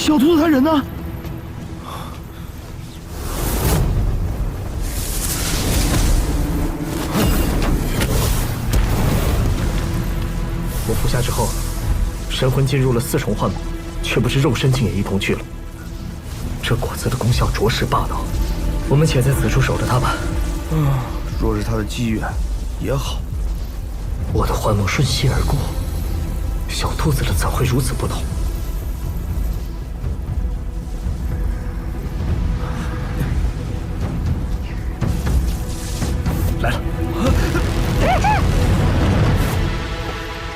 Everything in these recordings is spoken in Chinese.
小兔子他人呢？我服下之后，神魂进入了4重幻魔，却不知肉身竟也一同去了。这果子的功效着实霸道，我们且在此处守着它吧。若是他的机缘，也好。我的幻梦瞬息而过，小兔子的怎会如此不同？来了！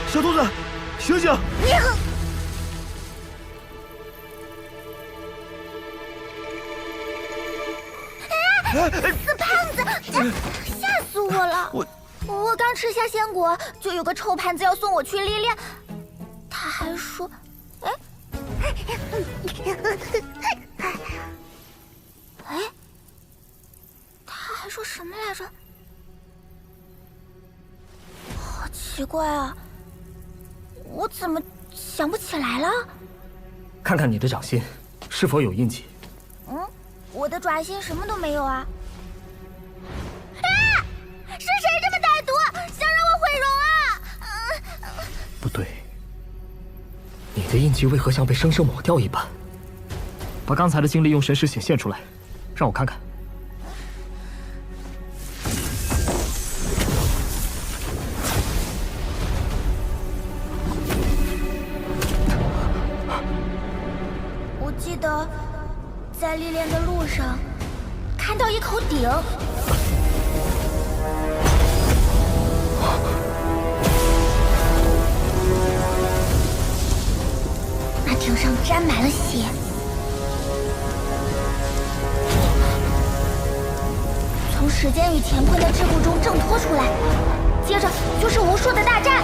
小兔子，醒醒！死胖子，吓死我了！我刚吃下仙果，就有个臭盘子要送我去历练，他还说，他还说什么来着？好奇怪啊，我怎么想不起来了？看看你的掌心，是否有印记？我的爪心什么都没有啊！是谁这么歹毒，想让我毁容啊？不对，你的印记为何像被生生抹掉一般？把刚才的经历用神识显现出来，让我看看。我记得在历练的路上看到一口鼎。那鼎上沾满了血，从时间与乾坤的桎梏中挣脱出来，接着就是无数的大战。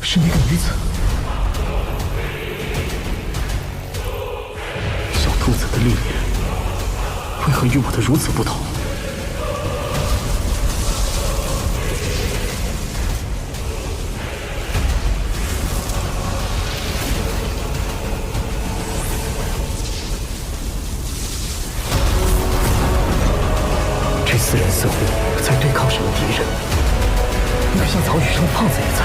是那个女子，小兔子的历练为何与我的如此不同？这4人似乎在对抗什么敌人，那个像曹雨生的胖子也在。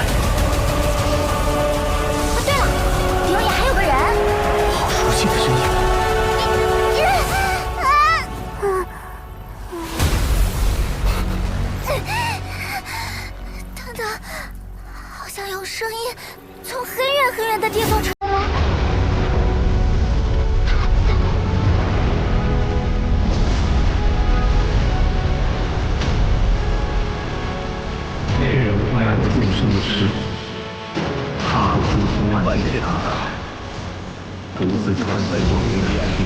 熟悉的身影，等等，好像有声音从很远很远的地方传来。猎人卖我众生的尸体，踏入诸天万界大道。独自穿在幽冥眼里，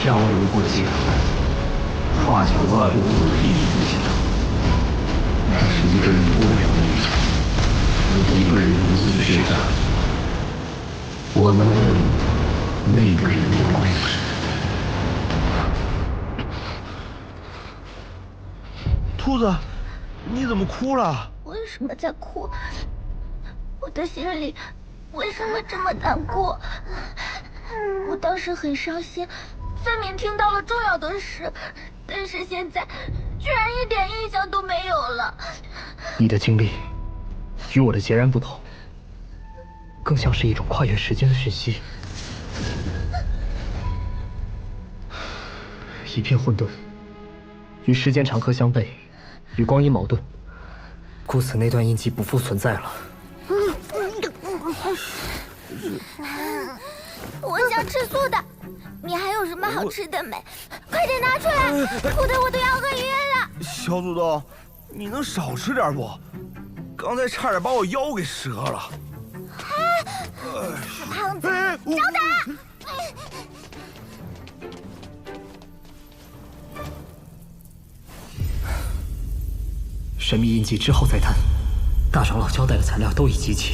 漂流过界海，跨进万物地狱间。那是一个人无聊的旅程，一个人独自决战。我能问那个人的故事。兔子，你怎么哭了？为什么在哭？我的心里为什么这么难过？我当时很伤心，分明听到了重要的事，但是现在居然一点印象都没有了。你的经历与我的截然不同，更像是一种跨越时间的讯息。一片混沌，与时间长河相悖，与光阴矛盾，故此那段印记不复存在了。我想吃素的，你还有什么好吃的没？快点拿出来，哭得我都要饿晕了。小祖宗，你能少吃点不？刚才差点把我腰给折了。死胖子，找打！神秘印记之后再谈，大长老交代的材料都已集齐，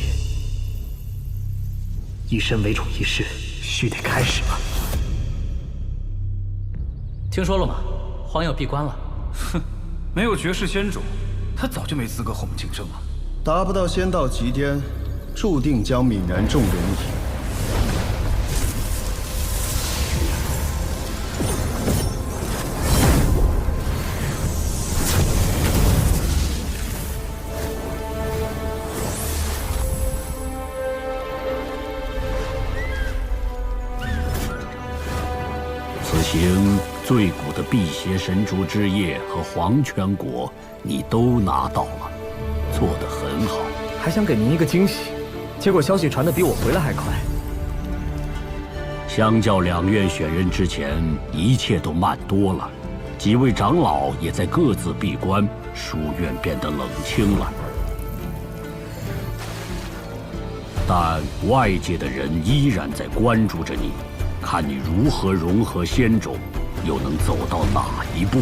以身为主仪式须得开始了。听说了吗？荒要闭关了。哼，没有绝世仙种，他早就没资格和我们竞争了。达不到仙道极巅，注定将泯然众人矣。 此行最古的辟邪神珠之液和黄泉果，你都拿到了，做得很好。还想给您一个惊喜，结果消息传得比我回来还快。相较两院选人之前，一切都慢多了。几位长老也在各自闭关，书院变得冷清了。但外界的人依然在关注着你。 看你如何融合仙种，又能走到哪一步？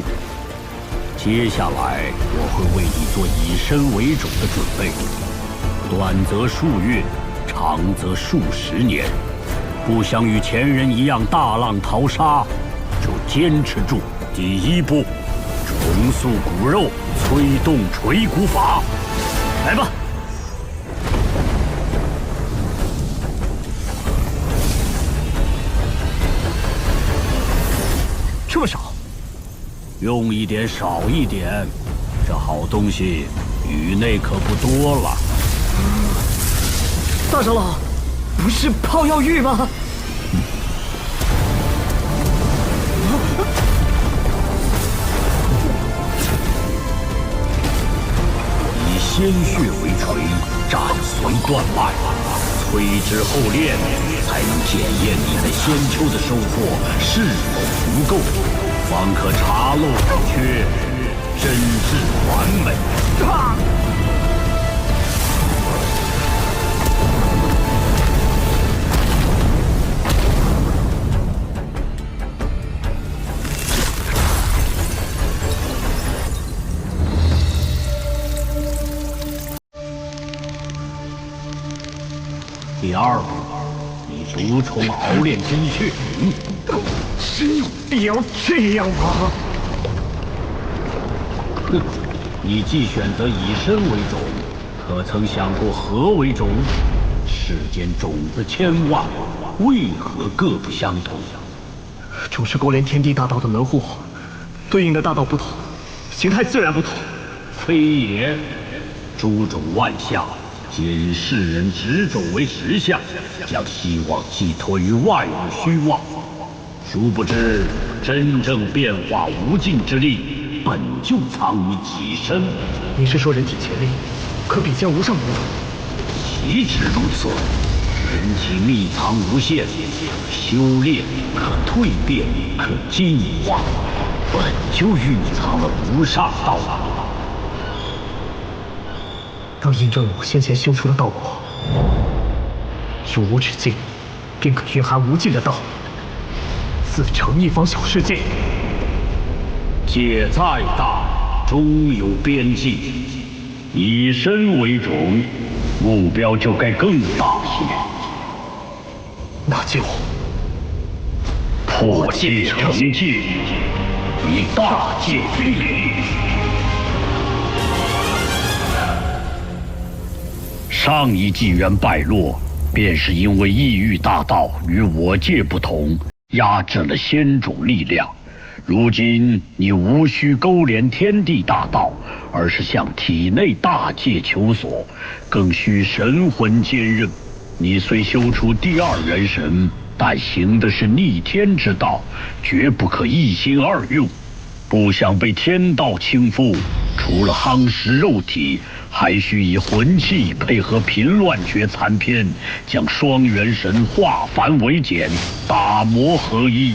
接下来我会为你做以身为种的准备，短则数月，长则数十年。不想与前人一样大浪淘沙，就坚持住。第一步，重塑骨肉，催动锤骨法。来吧！ 这么少，用一点少一点，这好东西域内可不多了。大长老，不是泡药浴吗？以鲜血为锤，斩髓断脉，催之后炼，才能检验你在仙丘的收获是否足够，方可查漏补缺，真至完美。第二步，你毒虫熬炼精血。真有必要这样吗？哼，你既选择以身为种，可曾想过何为种？世间种子千万，为何各不相同？种是勾连天地大道的门户，对应的大道不同，形态自然不同。非也，诸种万象。 皆以世人执种为实相，将希望寄托于外物虚妄。殊不知，真正变化无尽之力，本就藏于己身。你是说人体潜力可比肩无上魔种？岂止如此，人体秘藏无限，修炼可蜕变，可进化，本就蕴藏了无上道理。 当印证了我先前修出的道果，入无止境，便可蕴含无尽的道，自成一方小世界。界再大，终有边际。以身为种，目标就该更大些。那就破界成界，以大界为领。 上一纪元败落，便是因为异域大道与我界不同，压制了仙种力量。如今你无需勾连天地大道，而是向体内大界求索，更需神魂兼任。你虽修出第二元神，但行的是逆天之道，绝不可一心二用。不想被天道倾覆，除了夯实肉体。 还需以魂气配合平乱诀残篇，将双元神化繁为简，打磨合一。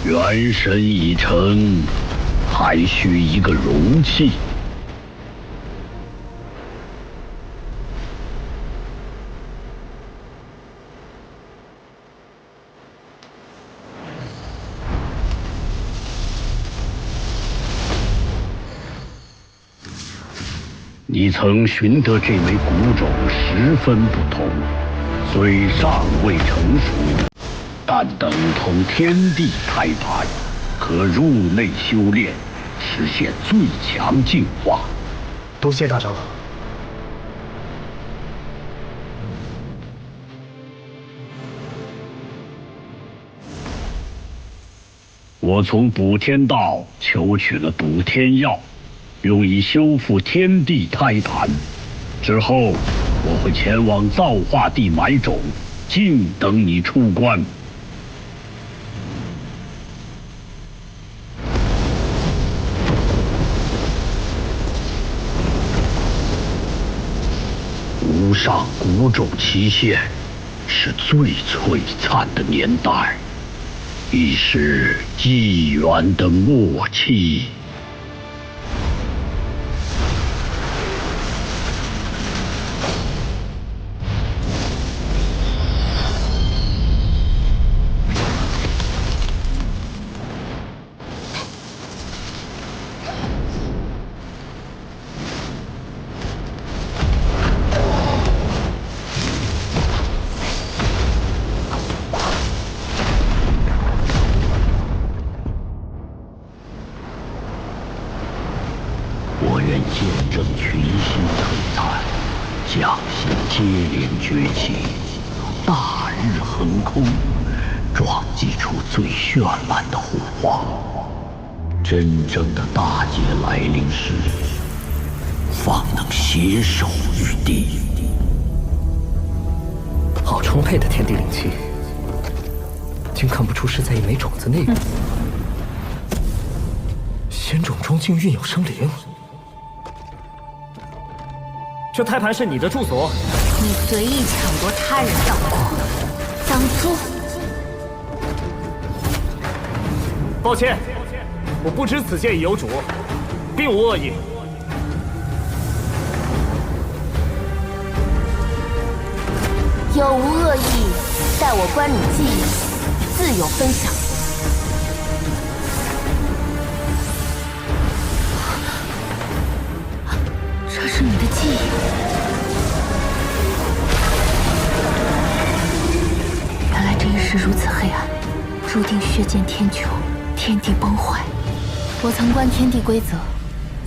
元神已成，还需一个容器。你曾寻得这枚古种十分不同，虽尚未成熟，但等同天地胎盘，可入内修炼，实现最强进化。多谢大长老。我从补天道求取了补天药，用以修复天地胎盘。之后，我会前往造化地埋种，静等你出关。无上古种期限是最璀璨的年代，亦是纪元的末期。我愿见证群星璀璨，将星接连崛起，大日横空，撞击出最绚烂的火花。真正的大劫来临时，方能携手于地。好充沛的天地灵气，竟看不出是在一枚种子内。仙种中竟蕴有生灵。这胎盘是你的住所？你随意抢夺他人药库，脏猪！抱歉，我不知此剑已有主，并无恶意。有无恶意，待我观你技艺，自有分晓。这是你的记忆。原来这一世如此黑暗，注定血溅天穹，天地崩坏。我曾观天地规则，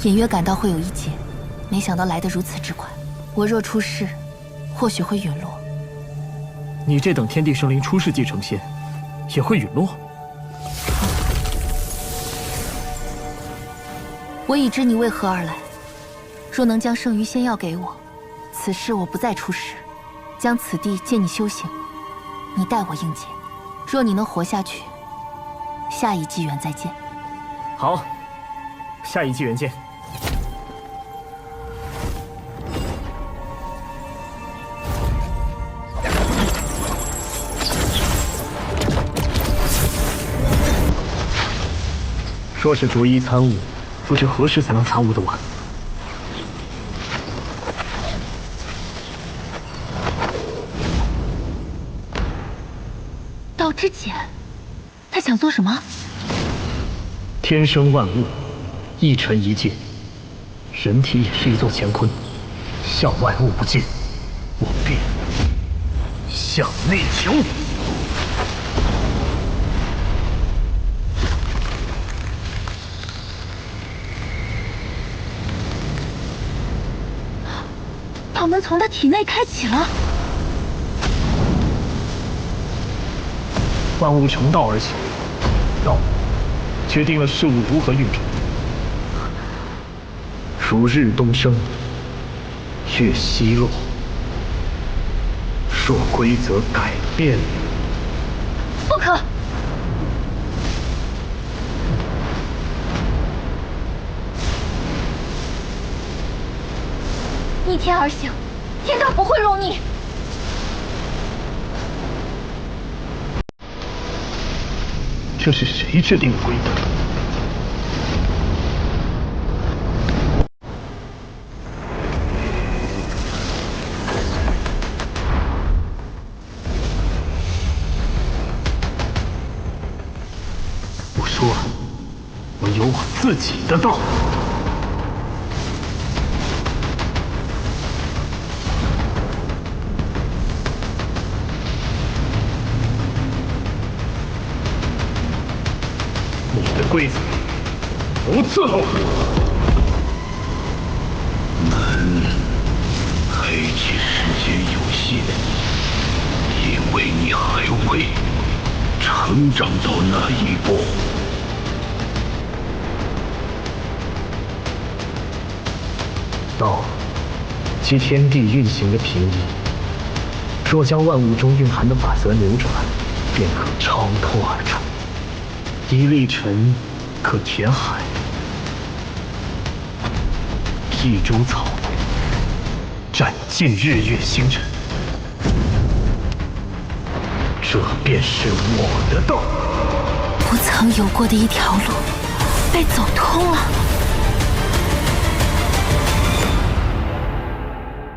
隐约感到会有一劫，没想到来得如此之快。我若出世，或许会陨落。你这等天地生灵出世即成仙，也会陨落？我已知你为何而来。若能将剩余仙药给我，此事我不再出世，将此地借你修行，你待我应劫。若你能活下去，下一机缘再见。好，下一机缘见。若是逐一参悟，不知何时才能参悟得完。道之简，他想做什么？天生万物，一尘一界，人体也是一座乾坤，向万物不进，我便向内求。道门从他体内开启了。万物成道而行，道决定了事物如何运转。如日东升，月西落。若规则改变，不可！逆天而行，天道不会容你。这是谁制定的规则？我说了，我有我自己的道。规则，不伺候。黑棋时间有限，因为你还未成长到那一步。道即天地运行的平移，若将万物中蕴含的法则扭转，便可超脱而出。一粒尘可填海，一株草斩尽日月星辰。这便是我的道。不曾有过的一条路，被走通了。